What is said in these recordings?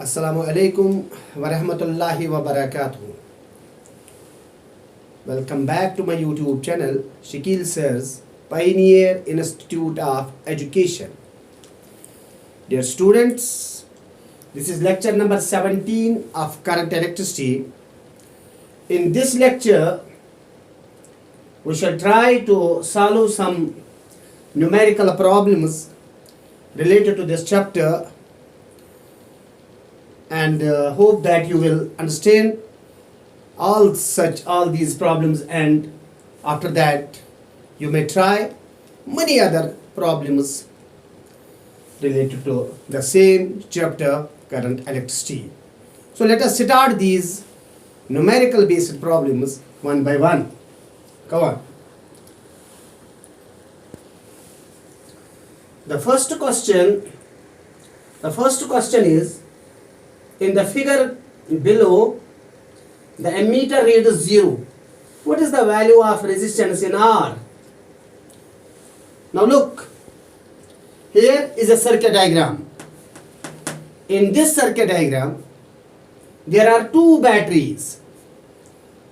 Assalamu alaikum wa rahmatullahi wa barakatuh. Welcome back to my YouTube channel, Shakil Sir's Pioneer Institute of Education. Dear students, this is lecture number 17 of current electricity. In this lecture, we shall try to solve some numerical problems related to this chapter, and hope that you will understand all these problems, and after that you may try many other problems related to the same chapter, current electricity. So let us start these numerical based problems one by one. Come on. The first question is, in the figure below, the ammeter read is 0. What is the value of resistance in R? Now look, here is a circuit diagram. In this circuit diagram, there are two batteries.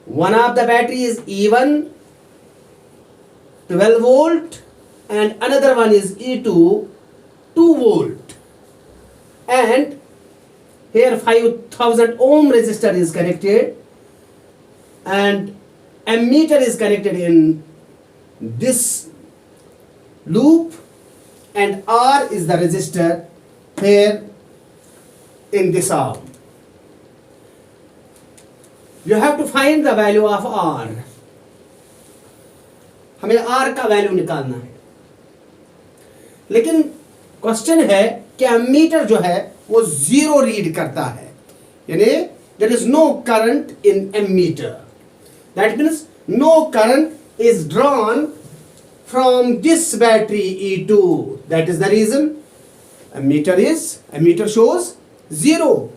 One of the battery is E1, 12 volt, and another one is E2, 2 volt. And here 5000 ohm resistor is connected, and ammeter is connected in this loop, and R is the resistor here in this arm. You have to find the value of R. हमें R का value निकालना है, लेकिन question है कि ammeter जो है वो 0 रीड करता है, यानी there is no current in ammeter. That means no current is drawn from this battery E2. That is the reason ammeter shows 0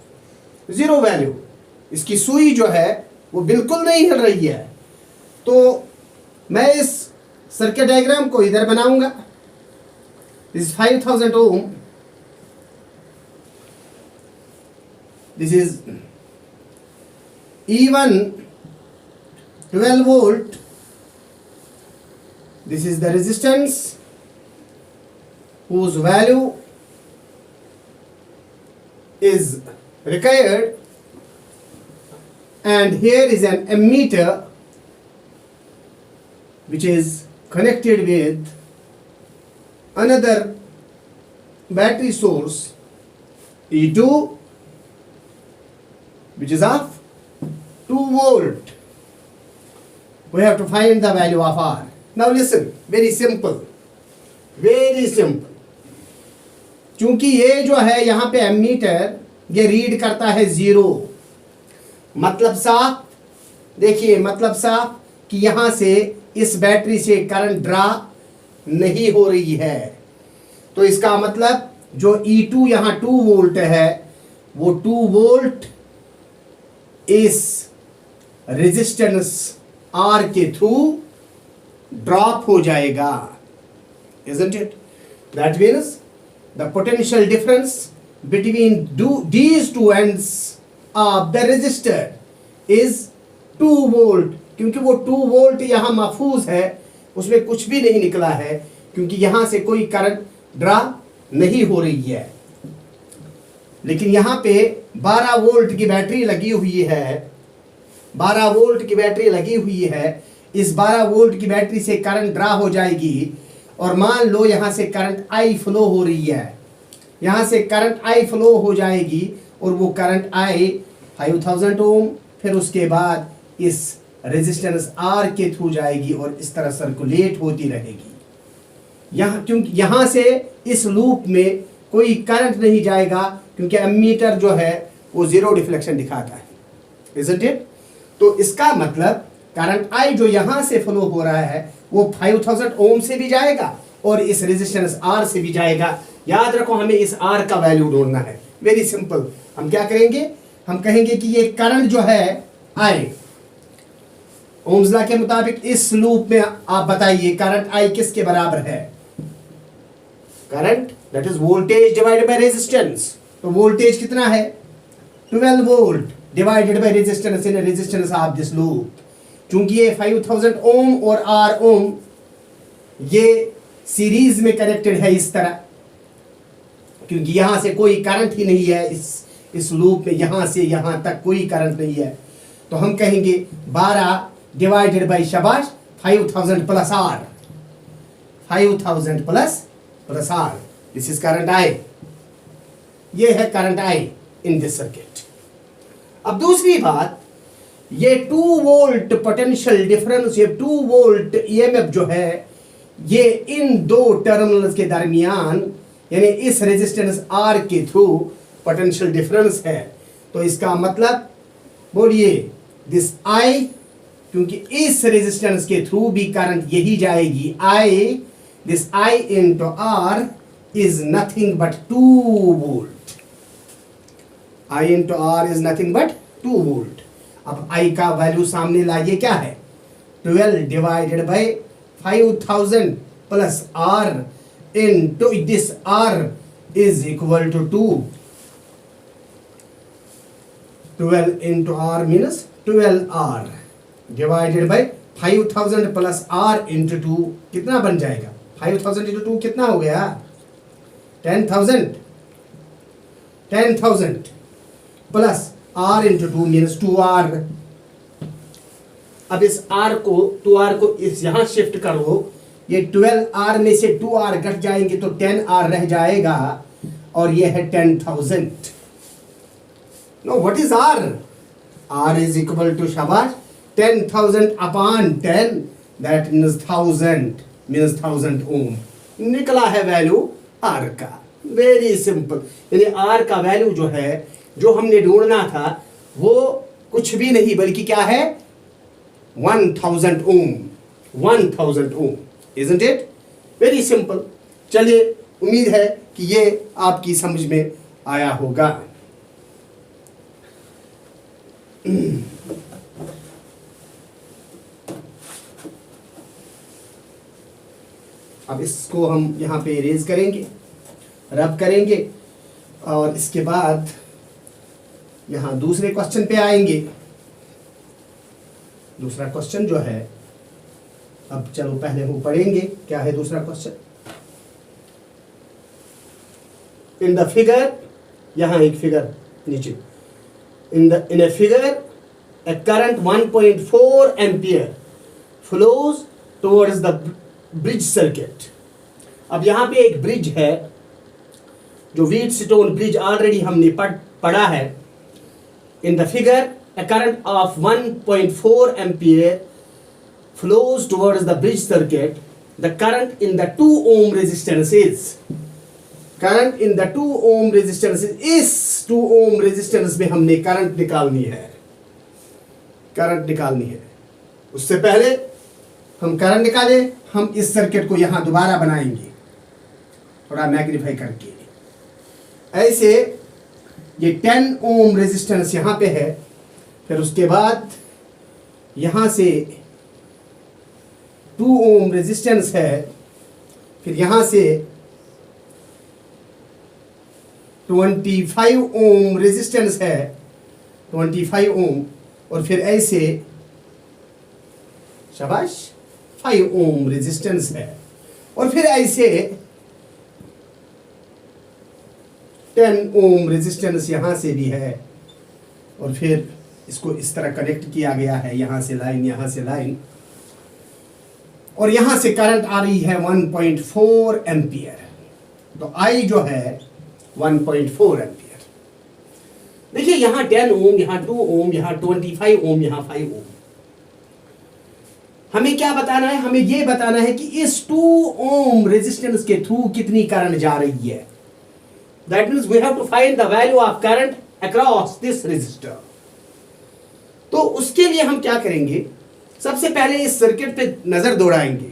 value. इसकी सुई जो है वो बिल्कुल नहीं हिल रही है. तो मैं इस सर्किट डायग्राम को इधर बनाऊंगा. This is 5000 ohm. This is E1, 12 volt. This is the resistance whose value is required, and here is an ammeter which is connected with another battery source E2, which is of 2 volt. We have to find the value of R. Now listen, very simple. चूंकि ये जो है यहाँ पे ammeter ये read करता है 0. मतलब साफ, देखिए मतलब साफ कि यहाँ से इस बैटरी से करंट ड्रा नहीं हो रही है. तो इसका मतलब जो E2 यहाँ 2 वोल्ट है वो 2 वोल्ट इस रेजिस्टेंस R के थ्रू ड्रॉप हो जाएगा. Isn't it? That means the potential difference between these two ends of the resistor is 2 volt. क्योंकि वो 2 वोल्ट यहाँ महफूज है, उसमें कुछ भी नहीं निकला है, क्योंकि यहाँ से कोई करंट ड्रा नहीं हो रही है. लेकिन यहाँ पे 12 वोल्ट की बैटरी लगी हुई है. 12 वोल्ट की बैटरी लगी हुई है. इस 12 वोल्ट की बैटरी से करंट ड्रा हो जाएगी, और मान लो यहाँ से करंट I फ्लो हो रही है. यहाँ से करंट I फ्लो हो जाएगी, और वो करंट I 5000 ओम, फिर उसके बाद इस रेजिस्टेंस R के थ्रू जाएगी और इस तरह सर्कुलेट होती रहेगी. यहाँ क्योंकि यहाँ से इस लूप में कोई करंट नहीं जाएगा, क्योंकि एमीटर जो है वो 0 डिफ्लेक्शन दिखाता है. Isn't it? तो इसका मतलब करंट I जो यहाँ से फ्लो हो रहा है वो 5000 ओम से भी जाएगा और इस रेजिस्टेंस R से भी जाएगा. याद रखो, हमें इस R का वैल्यू ढूंढना है. Very simple. हम क्या करेंगे, हम कहेंगे कि ये करंट जो है I, ओम्स लॉ के मुताबिक इस लूप में आप बताइए करंट I किसके बराबर है. Current that is voltage divided by resistance. तो वोल्टेज कितना है, 12 volt divided by resistance in resistance of this loop. चूंकि ये 5000 ओम और R ओम ये सीरीज में कनेक्टेड है इस तरह, क्योंकि यहां से कोई करंट ही नहीं है इस लूप में, यहां से यहां तक कोई करंट नहीं है, तो हम कहेंगे 12 डिवाइडेड बाय शाबाश 5000 plus R, 5000 plus R, this is current I, ये है current I in this circuit. अब दूसरी बात, ये 2 वोल्ट पोटेंशियल डिफरेंस, ये 2 वोल्ट ईएमएफ जो है ये इन दो टर्मिनल्स के दरमियान यानी इस रेजिस्टेंस R के थ्रू पोटेंशियल डिफरेंस है। तो इसका मतलब बोलिए दिस I, क्योंकि इस रेजिस्टेंस के थ्रू भी करंट यही जाएगी I, this I into R is nothing but 2 volt, I into R is nothing but 2 volt. अब I का वैल्यू सामने लाइए, क्या है 12 divided by 5000 plus R into this R is equal to 2, 12 into R means 12R divided by 5000 plus R into 2 कितना बन जाएगा, 5000 into 2 कितना हो गया 10,000 plus R into 2 means 2R। अब इस R को 2R को इस यहां शिफ्ट करो, ये 12R में से 2R घट जाएंगे तो 10R रह जाएगा और ये है 10,000। Know what is R? R is equal to शाबाश 10,000 upon 10, that means 1000 means 1000 ओम। निकला है वैल्यू R का, वेरी सिंपल। यानी R का वैल्यू जो है, जो हमने ढूंढना था वो कुछ भी नहीं बल्कि क्या है 1000 ओम, 1000 ओम, isn't it? Very simple. चलिए, उम्मीद है कि ये आपकी समझ में आया होगा। अब इसको हम यहाँ पे इरेज करेंगे, रब करेंगे और इसके बाद यहाँ दूसरे क्वेश्चन पे आएंगे। दूसरा क्वेश्चन जो है, अब चलो पहले हम पढ़ेंगे क्या है दूसरा क्वेश्चन। इन द फिगर, यहाँ एक फिगर नीचे, in a figure a current 1.4 ampere flows towards the bridge circuit। अब यहाँ पे एक ब्रिज है जो व्हीटस्टोन ब्रिज ऑलरेडी हमने पढ़ा है। in the figure a current of 1.4 ampere flows towards the bridge circuit, the current in the 2 ohm resistance is, current in the 2 ohm resistance, इस 2 ओम रेजिस्टेंस में हमने करंट निकालनी है, करंट निकालनी है। उससे पहले हम करंट निकाले, हम इस सर्किट को यहां दोबारा बनाएंगे थोड़ा मैग्नीफाई करके। ऐसे ये 10 ओम रेजिस्टेंस यहां पे है, फिर उसके बाद यहां से 2 ओम रेजिस्टेंस है, फिर यहां से 25 ओम रेजिस्टेंस है, 25 ओम, और फिर ऐसे शाबाश 5 ओम रेजिस्टेंस है, और फिर ऐसे 10 ओम रेजिस्टेंस यहां से भी है, और फिर इसको इस तरह कनेक्ट किया गया है, यहां से लाइन, यहां से लाइन, और यहां से करंट आ रही है 1.4 एम्पियर। तो I जो है 1.4 एम्पियर। देखिए यहां 10 ओम, यहां 2 ओम, यहां 25 ओम, यहां 5 ओम। हमें क्या बताना है? हमें यह बताना है कि इस 2 ओम रेजिस्टेंस के थ्रू कितनी करंट जा रही है। That means we have to find the value of current across this resistor. तो उसके लिए हम क्या करेंगे, सबसे पहले इस सर्किट पे नजर दौड़ाएंगे,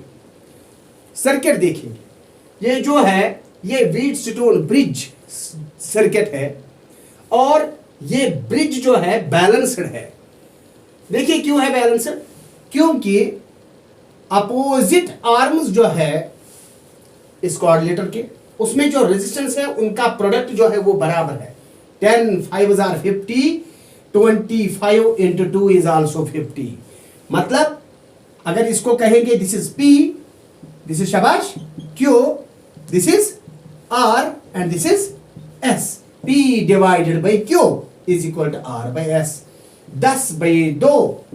सर्किट देखेंगे। ये जो है ये व्हीटस्टोन ब्रिज सर्किट है, और ये ब्रिज जो है बैलेंस्ड है। देखिए क्यों है बैलेंस्ड? क्योंकि अपोजिट आर्म्स जो है इस कोऑर्डिनेटर के, उसमें जो रेजिस्टेंस है उनका प्रोडक्ट जो है वो बराबर है। 10 5s are 50, 25 into 2 is also 50. मतलब अगर इसको कहेंगे this is P, this is शाबाश Q, this is R and this is S. P divided by Q is equal to R by S. 10 by 2,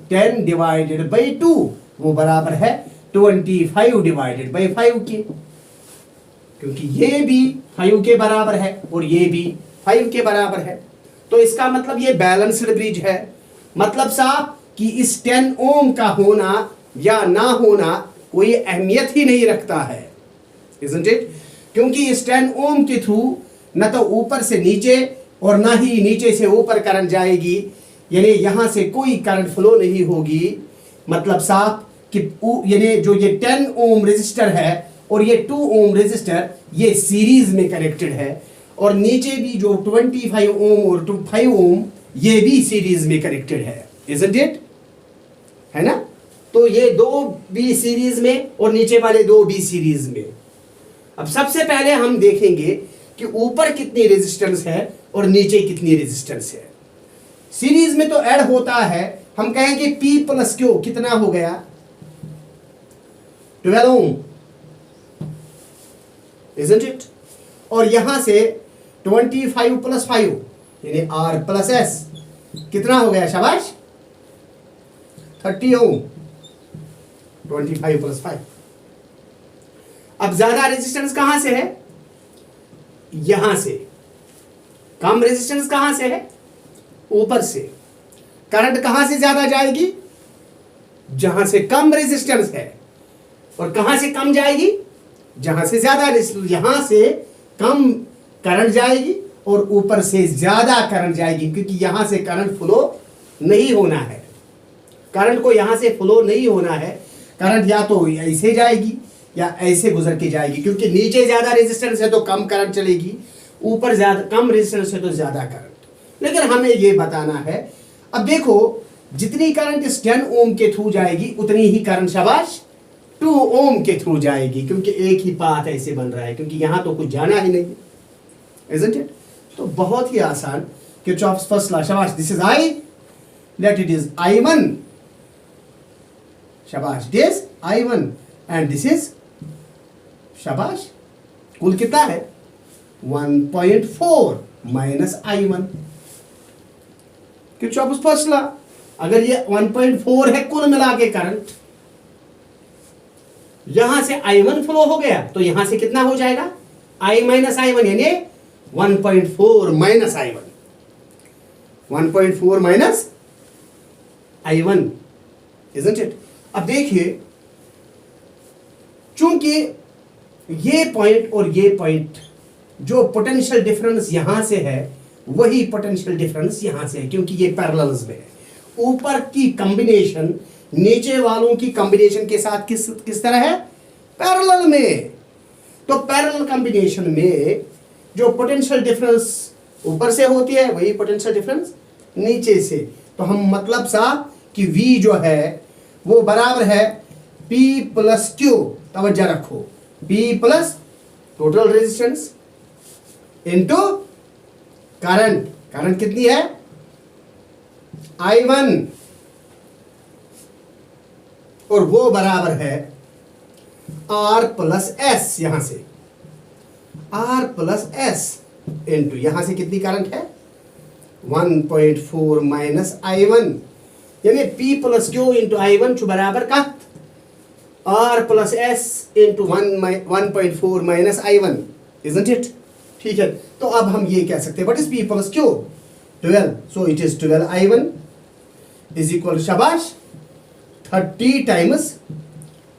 10 divided by 2 वो बराबर है 25 divided by 5 के, क्योंकि ये भी 5 के बराबर है और ये भी 5 के बराबर है। तो इसका मतलब ये बैलेंस्ड ब्रिज है। मतलब साहब कि इस 10 ओम का होना या ना होना कोई अहमियत ही नहीं रखता है, isn't it? क्योंकि इस 10 ओम के थ्रू न तो ऊपर से नीचे और ना ही नीचे से ऊपर करंट जाएगी, यानी यहां से कोई करंट फ्लो नहीं होगी। मतलब साफ कि यानी जो ये 10 ओम रेजिस्टर है और ये 2 ओम रेजिस्टर ये सीरीज में कनेक्टेड है, और नीचे भी जो 25 ओम और 5 ओम ये भी सीरीज में कनेक्टेड है, isn't it? है ना? तो ये दो भी सीरीज में और नीचे वाले दो भी सीरीज में। अब सबसे पहले हम देखेंगे कि ऊपर कितनी रेजिस्टेंस है और नीचे कितनी रेजिस्टेंस है। सीरीज में तो ऐड होता है, हम कहेंगे P प्लस Q कितना हो गया 12 ओम, isn't it? और यहां से 25 प्लस 5 यानी R प्लस S कितना हो गया शाबाश 30 ओम, 25 प्लस 5। अब ज्यादा रेजिस्टेंस कहां से है? यहां से। कम रेजिस्टेंस कहां से है? ऊपर से। करंट कहां से ज्यादा जाएगी? जहां से कम रेजिस्टेंस है। और कहां से कम जाएगी? जहां से ज्यादा रेजिस्टेंस। यहां से कम करंट जाएगी और ऊपर से ज्यादा करंट जाएगी, क्योंकि यहां से करंट फ्लो नहीं होना है। करंट को यहां से फ्लो नहीं होना है। करंट या तो ऐसे जाएगी या ऐसे गुजर के जाएगी, क्योंकि नीचे ज्यादा रेजिस्टेंस है तो कम करंट चलेगी, ऊपर ज्यादा कम रेजिस्टेंस है तो ज्यादा करंट। लेकिन हमें यह बताना है, अब देखो जितनी करंट इस 10 ओम के थ्रू जाएगी उतनी ही करंट शाबाश 2 ओम के थ्रू जाएगी, क्योंकि एक ही पाथ ऐसे बन रहा है, क्योंकि यहां तो कुछ जाना ही नहीं, isn't it? तो बहुत ही आसान, किरचॉफ्स फर्स्ट लॉ शाबाश, this is I, let it is I1 शाबाश, this I1 and this is शाबाश, कुल कितना है 1.4 minus I1। Kirchhoff's first law, अगर ये 1.4 है कुल मिला के करंट, यहां से I1 फ्लो हो गया तो यहां से कितना हो जाएगा I माइनस I1, यानी 1.4 minus I1, 1.4 minus I1, isn't it? अब देखिए चूंकि ये पॉइंट और ये पॉइंट जो पोटेंशियल डिफरेंस यहां से है वही पोटेंशियल डिफरेंस यहां से है, क्योंकि ये पैरेलल्स में है। ऊपर की कॉम्बिनेशन नीचे वालों की कॉम्बिनेशन के साथ किस तरह है? पैरेलल में। तो पैरेलल कॉम्बिनेशन में जो पोटेंशियल डिफरेंस ऊपर से होती है वही पोटेंशियल डिफरेंस नीचे से। तो हम मतलब सा कि V जो है वो बराबर है P प्लस Q, तवज्जो रखो, P plus total resistance into current. Current कितनी है I1, और वो बराबर है R प्लस S, यहां से R प्लस S इनटू यहां से कितनी करंट है 1.4 माइनस I1, यानी P plus Q into I1 जो बराबर का R plus S into 1.4 minus I1, isn't it? ठीक है, तो अब हम ये कह सकते हैं what is P plus Q 12, so it is 12 I1 is equal शाबाश 30 टाइम्स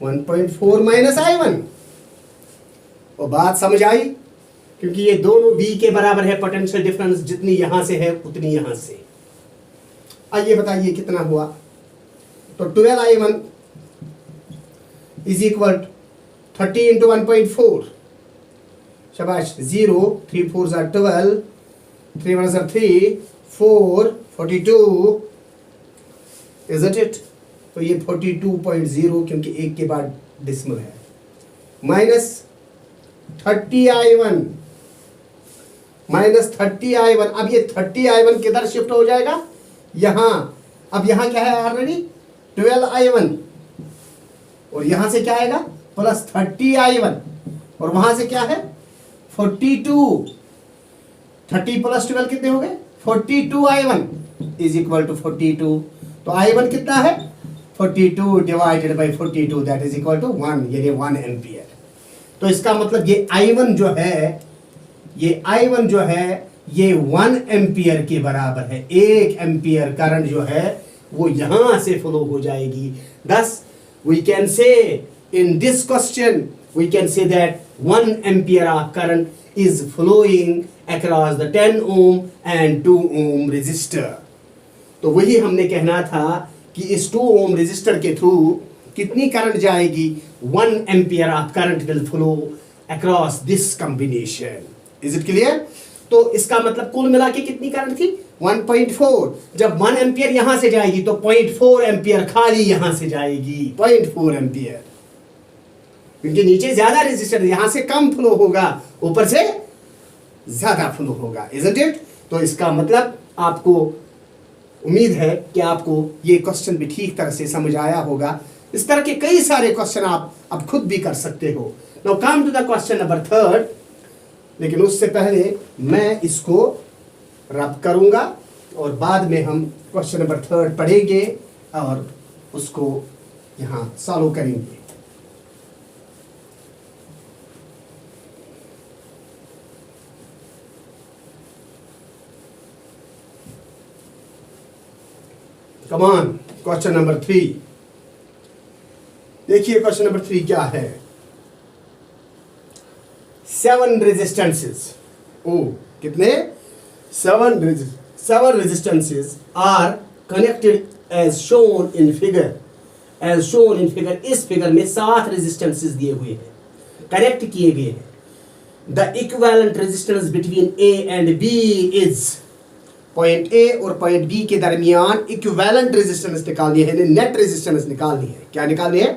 1.4 माइनस I1। और बात समझ आई, क्योंकि ये दोनों V के बराबर है, पोटेंशियल डिफरेंस जितनी यहां से है उतनी यहां से। आइए बताइए कितना हुआ? तो 12 I1 इज इक्वल 30 इंटू 1.4 शाबाश 0, 3 4 are 12, 3 1 are 3, 4 42, isn't it? तो ये 42.0 क्योंकि एक के बाद डिसिमल है, माइनस 30 I1 -30i1। अब ये 30i1 किधर शिफ्ट हो जाएगा, यहां। अब यहां क्या है ऑलरेडी 12i1, और यहां से क्या आएगा +30i1, और वहां से क्या है 42। 30 + 12 कितने हो गए 42i1 इज इक्वल टू 42। तो i1 कितना है 42 divided by 42, that is equal to 1, यानी 1 एम्पियर। तो इसका मतलब ये i1 जो है, ये i1 जो है ये 1 एम्पियर के बराबर है। 1 एम्पियर करंट जो है वो यहां से फ्लो हो जाएगी। दस we can say in this question we can say that 1 ampere of current is flowing across the 10 ohm and 2 ohm resistor। तो वही हमने कहना था कि इस 2 ohm resistor के थ्रू कितनी करंट जाएगी, 1 ampere of current will flow across this combination। Is it clear? तो इसका मतलब कुल मिला के कितनी करंट थी 1.4। जब 1 एम्पियर यहां से जाएगी तो 0.4 एम्पियर खाली यहां से जाएगी, 0.4 एम्पियर, क्योंकि नीचे ज्यादा रेजिस्टर, यहां से कम फ्लो होगा, ऊपर से ज्यादा फ्लो होगा। Isn't it? तो इसका मतलब आपको उम्मीद है कि आपको ये क्वेश्चन भी ठीक तरह से समझ आया होगा। इस तरह के कई सारे क्वेश्चन आप अब खुद भी कर सकते हो। Now come to the question number 3, लेकिन उससे पहले मैं इसको रब करूंगा और बाद में हम क्वेश्चन नंबर 3 पढ़ेंगे और उसको यहां सॉल्व करेंगे। Come on, क्वेश्चन नंबर 3 देखिए। क्वेश्चन नंबर 3 क्या है, 7 रेजिस्टेंसेस, ओ कितने 7 resistances are connected as shown in figure. As shown in figure, इस फिगर में 7 रेजिस्टेंसेस दिए हुए हैं, कनेक्ट किए गए हैं। The equivalent resistance between A and B is, point A और पॉइंट बी के दरमियान इक्विवेलेंट रेजिस्टेंस निकालनी है, नेट रेजिस्टेंस निकालनी है। क्या निकालनी है,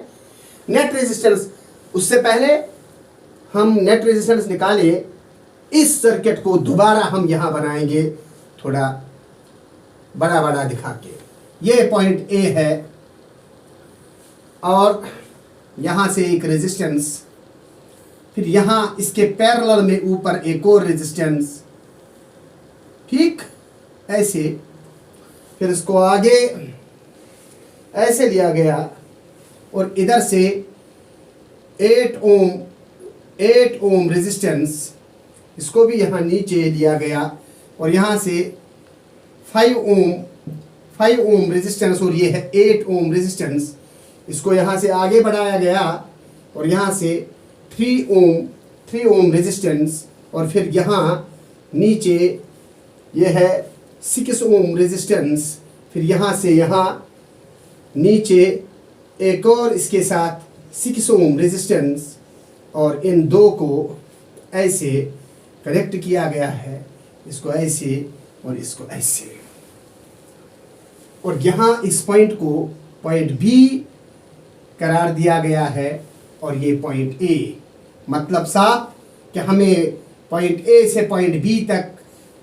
नेट रेजिस्टेंस। उससे पहले हम नेट रेजिस्टेंस निकाले, इस सर्किट को दोबारा हम यहां बनाएंगे थोड़ा बड़ा बड़ा दिखा के। ये पॉइंट ए है और यहां से एक रेजिस्टेंस, फिर यहां इसके पैरेलल में ऊपर एक और रेजिस्टेंस, ठीक ऐसे। फिर इसको आगे ऐसे लिया गया और इधर से 8 ओम रेजिस्टेंस, इसको भी यहाँ नीचे लिया गया और यहाँ से 5 ओम रेजिस्टेंस, और ये है 8 ओम रेजिस्टेंस, इसको यहाँ से आगे बढ़ाया गया और यहाँ से 3 ओम रेजिस्टेंस, और फिर यहाँ नीचे ये है 6 ओम रेजिस्टेंस, फिर यहाँ से यहाँ नीचे एक और इसके साथ 6 ओम रेजिस्टेंस, और इन दो को ऐसे कनेक्ट किया गया है, इसको ऐसे और इसको ऐसे। और यहाँ इस पॉइंट को पॉइंट बी करार दिया गया है और ये पॉइंट ए। मतलब साफ कि हमें पॉइंट ए से पॉइंट बी तक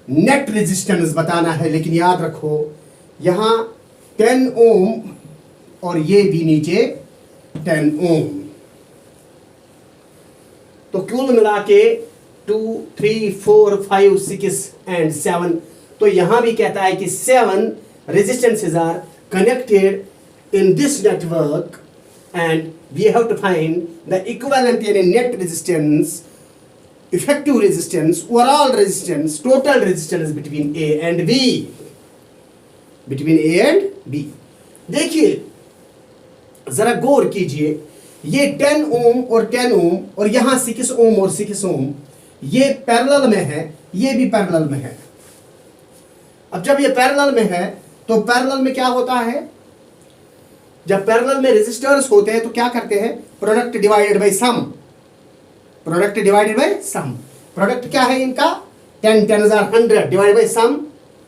नेट रेजिस्टेंस बताना है, लेकिन याद रखो यहाँ 10 ओम और ये भी नीचे 10 ओम। तो कुल मिला के 2, 3, 4, 5, 6 एंड 7। तो यहां भी कहता है कि 7 resistances are connected in this network and we have to find the equivalent यानी net resistance, effective resistance, overall resistance, total resistance between A and B, between A and B। देखिए जरा गौर कीजिए, ये 10 ओम और 10 ओम और यहाँ 6 ओम और 6 ओम, ये पैरेलल में है, ये भी पैरेलल में है। अब जब ये पैरेलल में है तो पैरेलल में क्या होता है, जब पैरेलल में रेजिस्टर्स होते हैं तो क्या करते हैं, product divided by sum, product divided by sum. Product क्या है इनका 10 10 100 divided by sum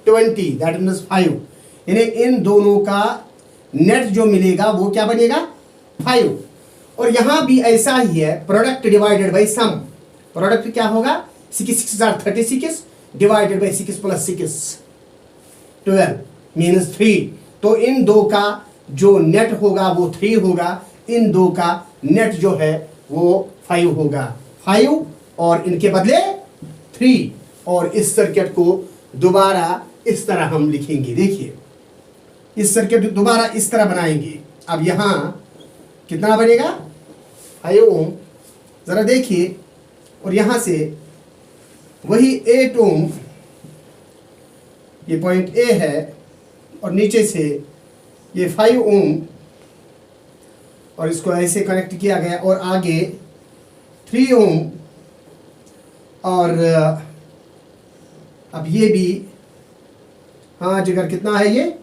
20, that means 5। यानी इन दोनों का नेट जो मिलेगा वो क्या बनेगा 5। और यहां भी ऐसा ही है, product divided by sum. Product क्या होगा 6 6 36 डिवाइडेड बाई 6 प्लस 6 12 मीन्स 3। तो इन दो का जो नेट होगा वो 3 होगा, इन दो का नेट जो है वो 5 होगा, 5 और इनके बदले 3। और इस सर्किट को दोबारा इस तरह हम लिखेंगे। देखिए इस सर्किट दोबारा इस तरह बनाएंगे। अब यहां कितना बनेगा 5 ओम, जरा देखिए, और यहां से वही 8 ओम, ये पॉइंट ए है, और नीचे से ये 5 ओम, और इसको ऐसे कनेक्ट किया गया, और आगे 3 ओम, और अब ये भी, हाँ जिगर कितना है, ये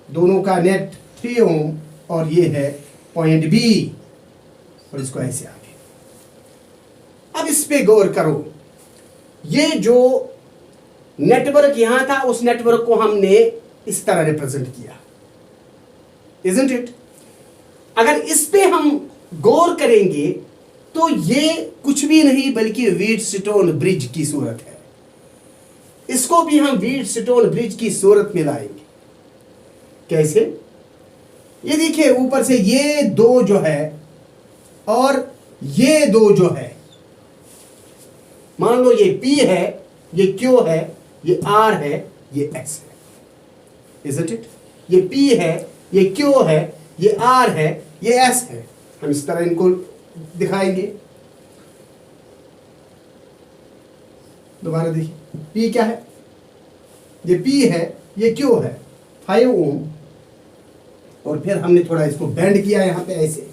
दोनों का नेट 3 ओम, और ये है पॉइंट बी, और इसको ऐसे आगे। अब इस पे गौर करो, ये जो नेटवर्क यहां था उस नेटवर्क को हमने इस तरह रिप्रेजेंट किया, इजंट इट? अगर इस पे हम गौर करेंगे तो ये कुछ भी नहीं बल्कि व्हीटस्टोन ब्रिज की सूरत है। इसको भी हम व्हीटस्टोन ब्रिज की सूरत में लाएंगे। कैसे? ये देखिए ऊपर से ये दो जो है और ये दो जो है, मान लो ये P है, ये Q है, ये R है, ये S है, isn't it? ये P है, ये Q है, ये R है, ये S है। हम इस तरह इनको दिखाएंगे। दोबारा देखिए, P क्या है? ये P है, ये Q है, 5 ओम, और फिर हमने थोड़ा इसको बेंड किया यहां पे ऐसे।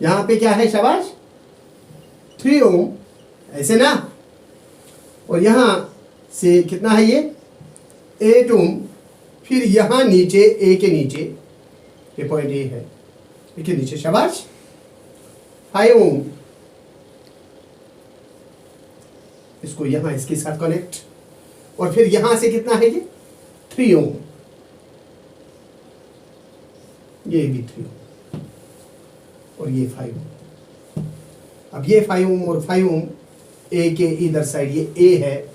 यहां पे क्या है शाबाश? 3 ओम, ऐसे ना, और यहां से कितना है ये 8 ओम, फिर यहां नीचे ए के नीचे, ये पॉइंट ए है, ए के नीचे शाबाश 5 ओम, इसको यहां इसके साथ कनेक्ट, और फिर यहां से कितना है ये 3 ओम, ये भी 3 ओम, और ये 5 ओम। अब ये 5 ओम और 5 ओम ए के इधर साइड, ये ए है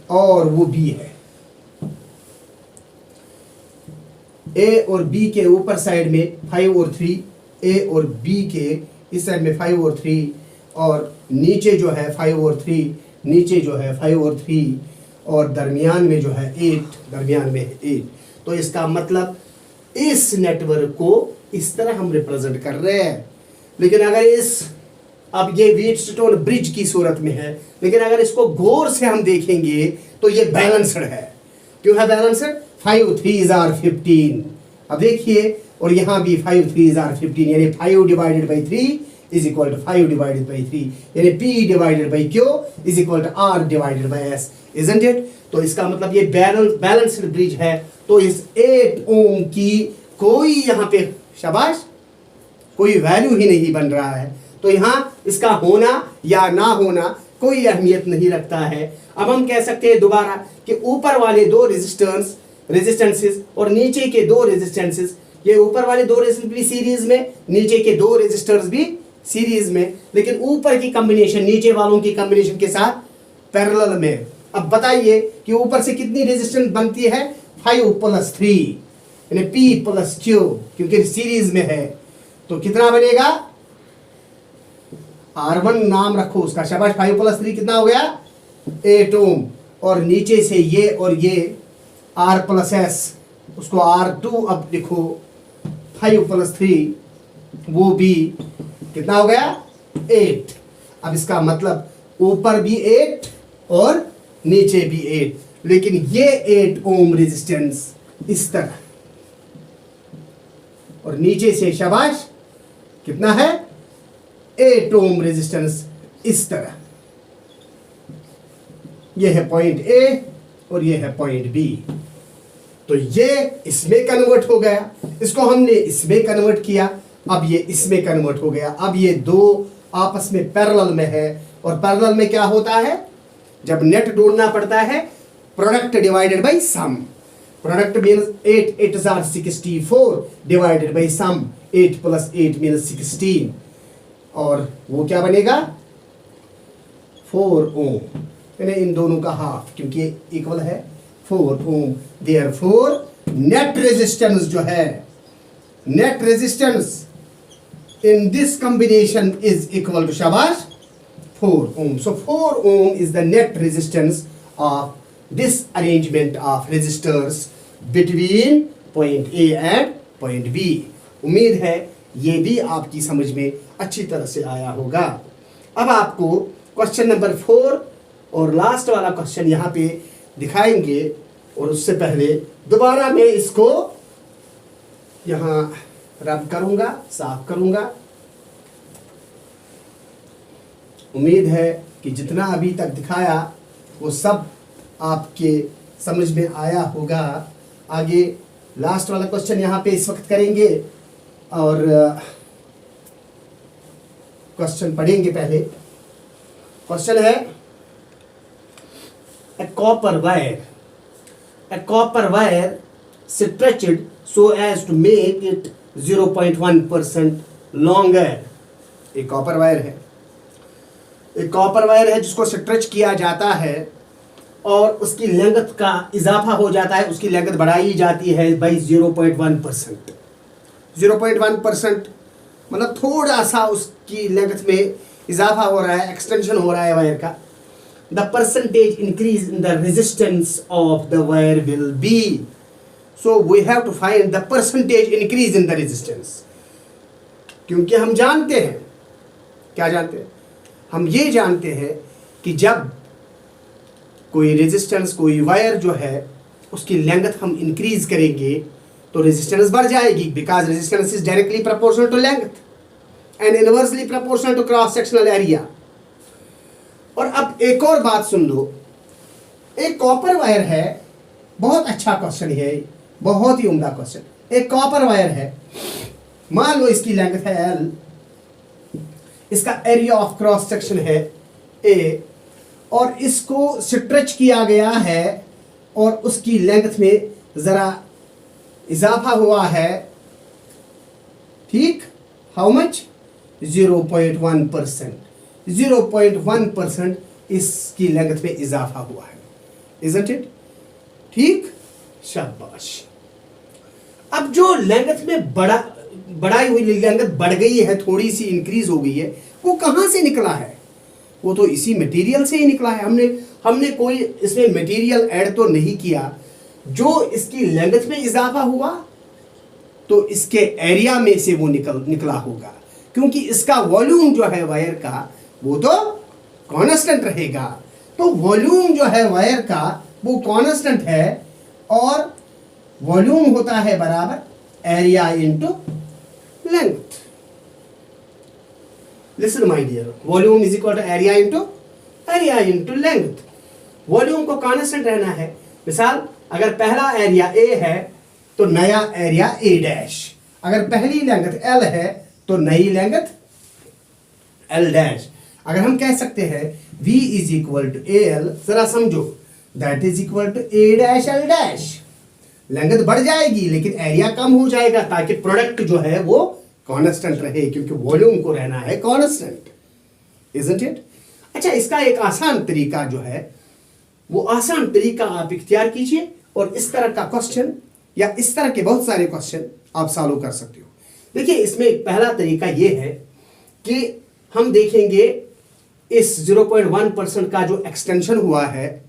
और वो बी है। ए और बी के ऊपर साइड में 5 और 3, ए और बी के इस साइड में 5 और 3, और नीचे जो है 5 और 3, नीचे जो है 5 और 3, और दरमियान में जो है 8, दरमियान में 8। तो इसका मतलब इस नेटवर्क को इस तरह हम रिप्रेजेंट कर रहे हैं। लेकिन अगर अब ये व्हीटस्टोन ब्रिज की सूरत में है, लेकिन अगर इसको गौर से हम देखेंगे तो ये बैलेंस्ड है। क्यों है बैलेंस्ड? 5 3s are 15। अब देखिए, और यहां भी 5 3s are 15, यानी 5 divided by 3 is equal to 5 divided by 3, यानी P divided by Q is equal to R divided by S, isn't it? तो इसका मतलब ये बैलेंस्ड ब्रिज है। तो इस 8 ओम की कोई यहां पे शाबाश कोई वैल्यू ही नहीं बन रहा है। तो यहां इसका होना या ना होना कोई अहमियत नहीं रखता है। अब हम कह सकते हैं दोबारा कि ऊपर वाले दो रेजिस्टेंसेस और नीचे के दो रेजिस्टेंसेस, ये ऊपर वाले दो रेजिस्टेंस भी सीरीज में, नीचे के दो रेजिस्टर्स भी सीरीज में, लेकिन ऊपर की कॉम्बिनेशन नीचे वालों की कॉम्बिनेशन के साथ पैरेलल में। अब बताइए कि ऊपर से कितनी रेजिस्टेंस बनती है? 5 + 3, यानी P + Q, क्योंकि सीरीज में है। तो कितना बनेगा? R1 नाम रखो उसका, शाबाश। 5 + 3 कितना हो गया? 8 ओम, और नीचे से ये और ये R + S, उसको R2 अब लिखो, 5 + 3 वो भी कितना हो गया? 8। अब इसका मतलब ऊपर भी 8 और नीचे भी 8, लेकिन ये 8 ओम रेजिस्टेंस इस तरह, और नीचे से शाबाश कितना है? 8 ओम रेजिस्टेंस इस तरह। ये है पॉइंट ए और ये है पॉइंट बी। तो ये इसमें कन्वर्ट हो गया, इसको हमने इसमें कन्वर्ट किया, अब ये इसमें कन्वर्ट हो गया। अब ये दो आपस में पैरेलल में है, और पैरेलल में क्या होता है? जब नेट ढूंढना पड़ता है, product divided by sum. Product means 8 8s are 64 divided by sum, 8 + 8 means 16, और वो क्या बनेगा? 4 ओम। यानी इन दोनों का हाफ, क्योंकि इक्वल है 4 ओम। देयरफॉर नेट रेजिस्टेंस जो है, net resistance in this combination is equal to shabash 4 ohm. So 4 ohm is the net resistance of this arrangement of resistors between point A and point B. उम्मीद है ये भी आपकी समझ में अच्छी तरह से आया होगा। अब आपको क्वेश्चन नंबर 4 और लास्ट वाला क्वेश्चन यहाँ पे दिखाएंगे, और उससे पहले दोबारा मैं इसको यहाँ रब करूंगा, साफ करूंगा। उम्मीद है कि जितना अभी तक दिखाया वो सब आपके समझ में आया होगा। आगे लास्ट वाला क्वेश्चन यहाँ पे इस वक्त करेंगे और क्वेश्चन पढ़ेंगे। पहले क्वेश्चन है a copper wire stretched so as to make it 0.1% longer। एक कॉपर वायर है, एक कॉपर वायर है जिसको स्ट्रेच किया जाता है और उसकी लेंथ का इजाफा हो जाता है, उसकी लेंथ बढ़ाई जाती है बाई 0.1%। 0.1% मतलब थोड़ा सा उसकी लेंथ में इजाफा हो रहा है, एक्सटेंशन हो रहा है वायर का। The percentage increase in the resistance of the wire will be, so we have to find the percentage increase in the resistance. क्योंकि हम जानते हैं, क्या जानते हैं, हम ये जानते हैं कि जब कोई रेजिस्टेंस, कोई वायर जो है उसकी लेंथ हम इंक्रीज करेंगे तो रेजिस्टेंस बढ़ जाएगी, because resistance is directly proportional to length and inversely proportional to cross sectional area. और अब एक और बात सुन लो, एक कॉपर वायर है, बहुत अच्छा क्वेश्चन है, बहुत ही उम्दा क्वेश्चन। एक कॉपर वायर है, मान लो इसकी लेंथ है L, इसका एरिया ऑफ क्रॉस सेक्शन है A, और इसको स्ट्रेच किया गया है और उसकी लेंथ में जरा इजाफा हुआ है, ठीक, हाउ मच, 0.1%। 0.1% इसकी लेंथ में इजाफा हुआ है, इजंट इट, ठीक, शाबाश। अब जो लेंथ में बढ़ाई हुई लेंथ बढ़ गई है, थोड़ी सी इंक्रीज हो गई है, वो कहाँ से निकला है, वो तो इसी मटेरियल से ही निकला है। हमने कोई इसमें मटेरियल ऐड तो नहीं किया। जो इसकी लेंथ में इजाफा हुआ तो इसके एरिया में से वो निकला होगा, क्योंकि इसका वॉल्यूम जो है वायर का वो तो कांस्टेंट रहेगा। तो वॉल्यूम जो है वायर का वो कांस्टेंट है, और वॉल्यूम होता है बराबर area into length. Listen my dear, volume is equal to area into length. Volume को कांस्टेंट रहना है। मिसाल, अगर पहला एरिया A है तो नया एरिया A', अगर पहली लेंथ L है तो नई लेंथ L'। अगर हम कह सकते हैं V is equal to AL, जरा समझो, that is equal to A', L'। Length बढ़ जाएगी लेकिन एरिया कम हो जाएगा, ताकि प्रोडक्ट जो है वो कांस्टेंट रहे, क्योंकि वॉल्यूम को रहना है कांस्टेंट, इजंट इट। अच्छा, इसका एक आसान तरीका जो है, वो आसान तरीका आप इख्तियार कीजिए और इस तरह का क्वेश्चन या इस तरह के बहुत सारे क्वेश्चन आप सॉल्व कर सकते हो। देखिए, इसमें पहला तरीका ये है कि हम देखेंगे इस 0.1% का जो एक्सटेंशन हुआ है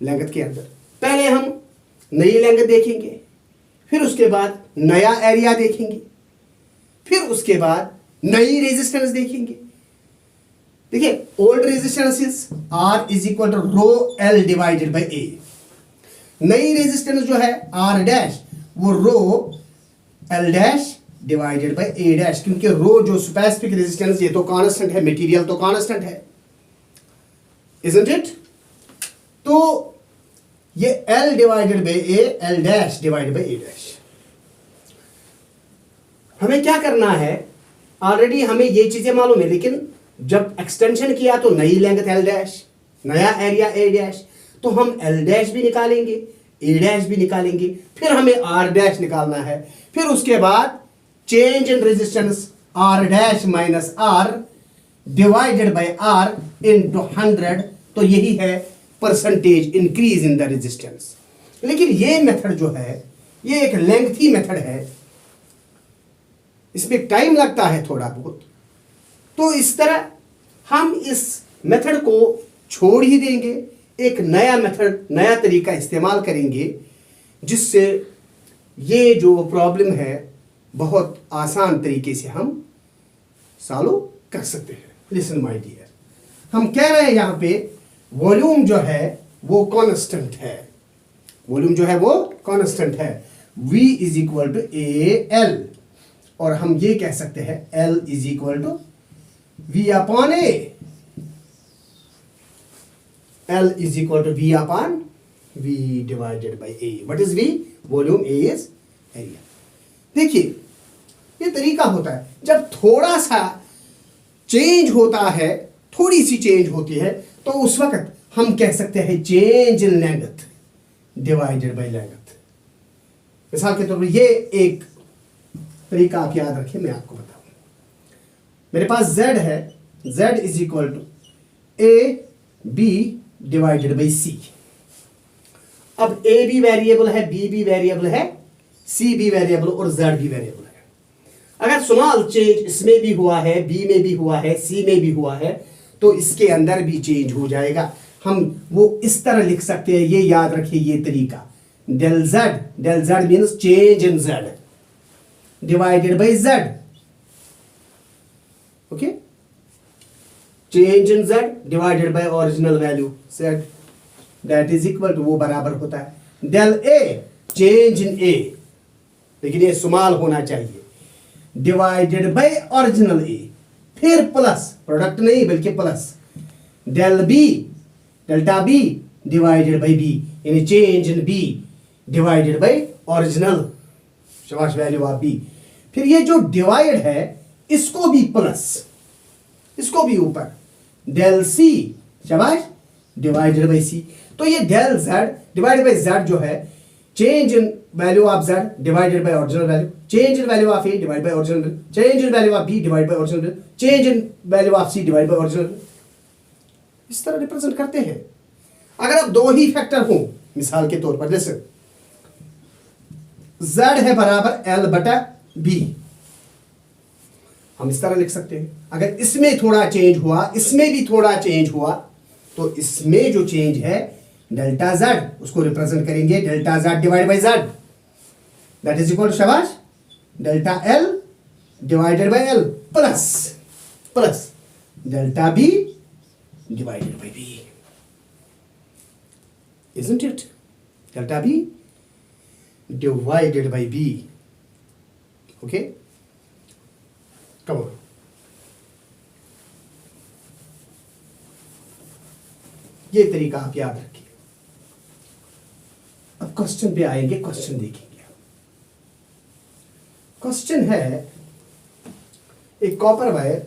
लेंथ के अंदर, पहले हम नई लेंथ देखेंगे, फिर उसके बाद नया एरिया देखेंगे, फिर उसके बाद नई रेजिस्टेंस देखेंगे। देखिए, old resistance is R is equal to rho L divided by A। नई रेजिस्टेंस जो है R', वो rho L' divided by A', क्योंकि रो जो स्पेसिफिक रेजिस्टेंस, ये तो कांस्टेंट है, मटेरियल तो कांस्टेंट है, इजंट इट। तो ये L divided by A, L' divided by A'। हमें क्या करना है, ऑलरेडी हमें ये चीजें मालूम है, लेकिन जब एक्सटेंशन किया तो नई लेंथ L', नया एरिया A', तो हम L' भी निकालेंगे, A' भी निकालेंगे, फिर हमें R' निकालना है। फिर उसके बाद change in resistance R' minus R divided by R into 100 तो यही है percentage increase in the resistance. लेकिन ये मेथड जो है ये एक लेंथी मेथड है, इसमें टाइम लगता है थोड़ा बहुत। तो इस तरह हम इस मेथड को छोड़ ही देंगे, एक नया मेथड, नया तरीका इस्तेमाल करेंगे जिससे ये जो प्रॉब्लम है बहुत आसान तरीके से हम सॉल्व कर सकते हैं। लिसन माय डियर, हम कह रहे हैं यहां पे वॉल्यूम जो है वो कांस्टेंट है, वॉल्यूम जो है वो कांस्टेंट है, V is equal to A L, और हम ये कह सकते हैं L is equal to V upon A, L is equal to V upon V divided by A। What is V? Volume, A is area. देखिए ये तरीका होता है जब थोड़ा सा चेंज होता है, थोड़ी सी चेंज होती है, तो उस वक्त हम कह सकते हैं change in length divided by length. मिसाल के तौर पर ये एक तरीका आप याद रखिए, मैं आपको बताऊं। मेरे पास Z है, Z is equal to A B divided by C. अब A भी वेरिएबल है, B भी वेरिएबल है, C भी वेरिएबल और Z भी वेरिएबल है। अगर स्मॉल चेंज इसमें भी हुआ है, B में भी हुआ है, C में भी हुआ है, तो इसके अंदर भी चेंज हो जाएगा। हम वो इस तरह लिख सकते हैं, ये याद रखिए ये तरीका, del Z means change in Z divided by Z। Okay, change in Z divided by original value Z, that is equal to, वो बराबर होता है del A change in A, लेकिन ये स्मॉल होना चाहिए, डिवाइडेड बाई ओरिजिनल A, फिर plus, product नहीं बल्कि plus, del B delta B divided by B, यानी change in B divided by original शाबाश वैल्यू ऑफ B। फिर ये जो डिवाइड है इसको भी प्लस, इसको भी ऊपर, डेल C शाबाश डिवाइडेड बाई C। तो ये del Z divided by Z जो है change in value of Z divided by original value, change in value of A divided by original value, change in value of B divided by original value, change in value of C divided by original value. इस तरह represent करते हैं। अगर अब दो ही factor हो, मिसाल के तौर पर जैसे Z है बराबर L बटा B, हम इस तरह लिख सकते हैं। अगर इसमें थोड़ा चेंज हुआ, इसमें भी थोड़ा चेंज हुआ, तो इसमें जो चेंज है डेल्टा Z, उसको रिप्रेजेंट करेंगे delta Z divide by Z, that is equal शाबाश delta L divided by L plus delta B divided by B, isn't it? Delta B divided by B. Okay, come on. ये तरीका आप याद रखिए। अब question पे आएंगे, क्वेश्चन देखेंगे। क्वेश्चन है एक कॉपर वायर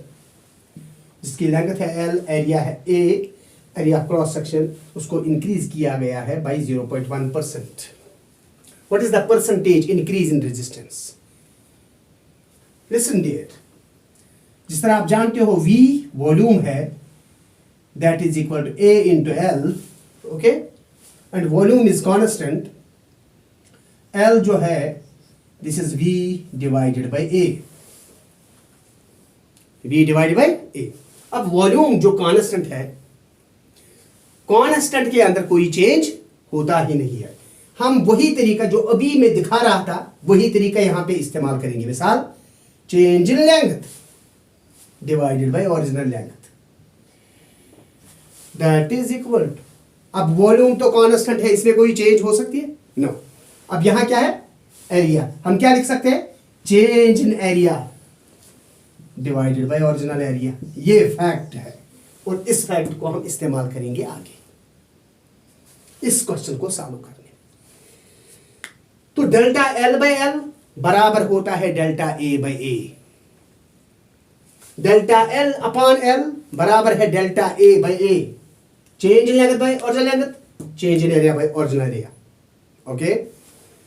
जिसकी लेंथ है L, एरिया है A, एरिया क्रॉस सेक्शन उसको इंक्रीज किया गया है by 0.1%। What is the percentage increase in resistance? Listen dear, जिस तरह आप जानते हो V वॉल्यूम है, that is equal to A into L, okay, and volume is constant, L जो है this is V divided by A, V divided by A। अब volume जो कांस्टेंट है, कांस्टेंट के अंदर कोई चेंज होता ही नहीं है। हम वही तरीका जो अभी मैं दिखा रहा था वही तरीका यहां पे इस्तेमाल करेंगे। मिसाल, change in length divided by original length, that is equal to, अब वॉल्यूम तो कांस्टेंट है, इसमें कोई चेंज हो सकती है? नो। अब यहां क्या है? एरिया। हम क्या लिख सकते हैं? Change in area divided by original area. ये फैक्ट है और इस फैक्ट को हम इस्तेमाल करेंगे आगे इस क्वेश्चन को सॉल्व करने। तो डेल्टा L बाय L बराबर होता है delta A by A। Delta L upon L बराबर है delta A by A। Change in length by original length, change in area by original area. Okay,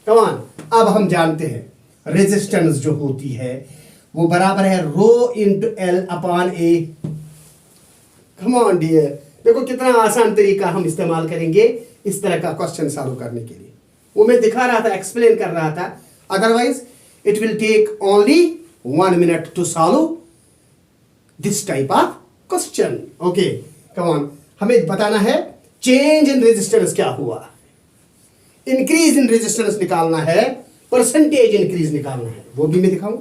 come on. अब हम जानते हैं resistance जो होती है वो बराबर है rho into L upon A। Come on dear, देखो कितना आसान तरीका हम इस्तेमाल करेंगे इस तरह का क्वेश्चन सॉल्व करने के लिए। वो मैं दिखा रहा था, एक्सप्लेन कर रहा था। Otherwise it will take only 1 minute to solve this type of question. Okay come on, हमें बताना है चेंज इन रेजिस्टेंस क्या हुआ, इंक्रीज इन रेजिस्टेंस निकालना है, परसेंटेज इंक्रीज निकालना है, वो भी मैं दिखाऊं।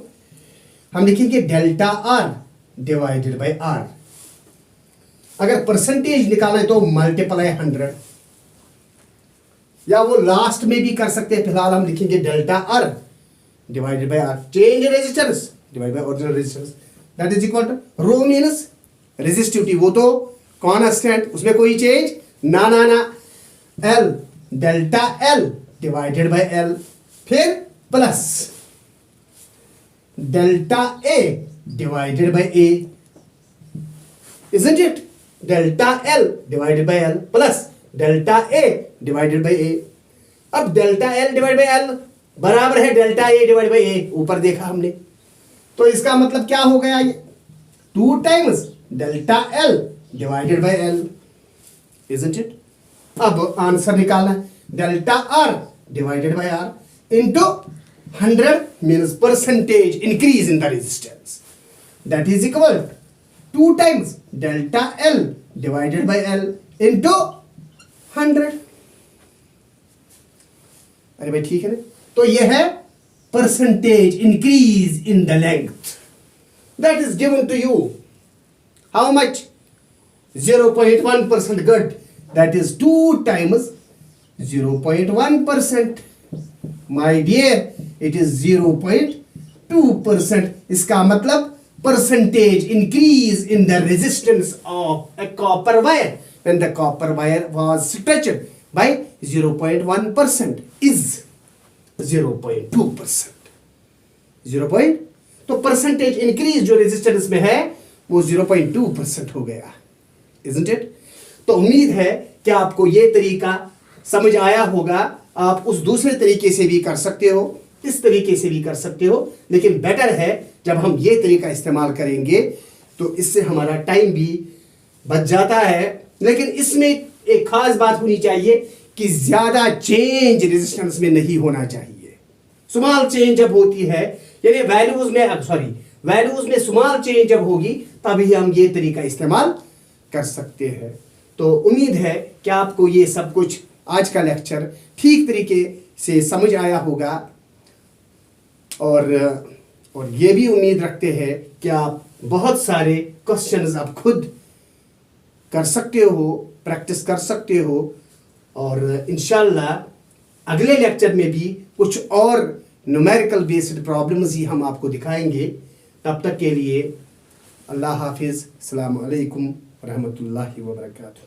हम लिखेंगे delta R divided by R. अगर परसेंटेज निकालना है तो मल्टीप्लाई 100, या वो लास्ट में भी कर सकते हैं। फिलहाल हम लिखेंगे delta R divided by R, change in resistance divide by original resistance, that is equal to rho means resistivity, वो तो कांस्टेंट, उसमें कोई चेंज ना ना ना, L delta L divided by L, फिर plus delta A divided by A, isn't it? Delta L divided by L plus delta A divided by A. अब delta L divide by L बराबर है delta A divide bye ए, ऊपर देखा हमने, तो इसका मतलब क्या हो गया, ये 2 times delta L divided by L, isn't it? अब आंसर निकालना है, delta R divided by R into 100 means percentage increase in the resistance, that is equal 2 times delta L divided by L into 100। अरे भाई ठीक है ना, तो यह है percentage increase in the length, that is given to you how much, 0.1%, good, that is 2 times 0.1%, my dear, it is 0.2%। इसका मतलब percentage increase in the resistance of a copper wire when the copper wire was stretched by 0.1% is 0.2%। 0. तो percentage increase जो resistance में है वो 0.2% हो गया, isn't it? तो उम्मीद है कि आपको ये तरीका समझ आया होगा। आप उस दूसरे तरीके से भी कर सकते हो, इस तरीके से भी कर सकते हो, लेकिन बेटर है जब हम ये तरीका इस्तेमाल करेंगे तो इससे हमारा टाइम भी बच जाता है। लेकिन इसमें एक खास बात होनी चाहिए कि ज्यादा चेंज रेजिस्टेंस में नहीं होना चाहिए। स्मॉल चेंज जब होती है, यानी वैल्यूज में स्मॉल चेंज जब होगी तभी हम ये तरीका इस्तेमाल कर सकते हैं। तो उम्मीद है कि आपको ये सब कुछ आज का लेक्चर ठीक तरीके से समझ आया होगा, और ये भी उम्मीद रखते हैं कि आप बहुत सारे क्वेश्चंस आप खुद कर सकते हो, प्रैक्टिस कर सकते हो, और इंशाल्लाह अगले लेक्चर में भी कुछ और न्यूमेरिकल बेस्ड प्रॉब्लम्स ही हम आपको दिखाएंगे। तब तक के लिए अल्लाह हाफिज़, अस्सलामु अलैकुम रहमतुल्लाहि व बरकातुहू।